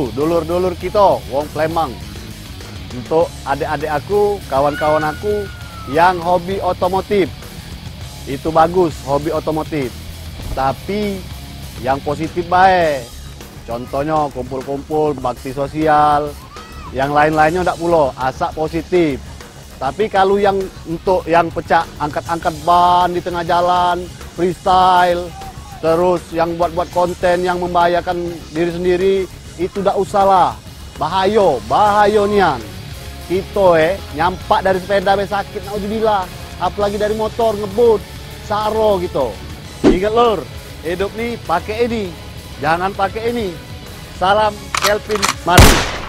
Lu, dulur-dulur kita, wong Plemang. Untuk adik-adik aku, kawan-kawan aku yang hobi otomotif. Itu bagus, hobi otomotif. Tapi yang positif baik. Contohnya kumpul-kumpul, bakti sosial. Yang lain-lainnya enggak pulo, asak positif. Tapi kalau yang untuk yang pecah angkat-angkat ban di tengah jalan, freestyle, terus yang buat-buat konten yang membahayakan diri sendiri, itu enggak usah lah. Bahaya nian. Kita nyampak dari sepeda sakit, naudzubillah. Apalagi dari motor ngebut, saro gitu. Ingat lur, hidup nih pakai ini, jangan pakai ini. Salam Kelvin Madu.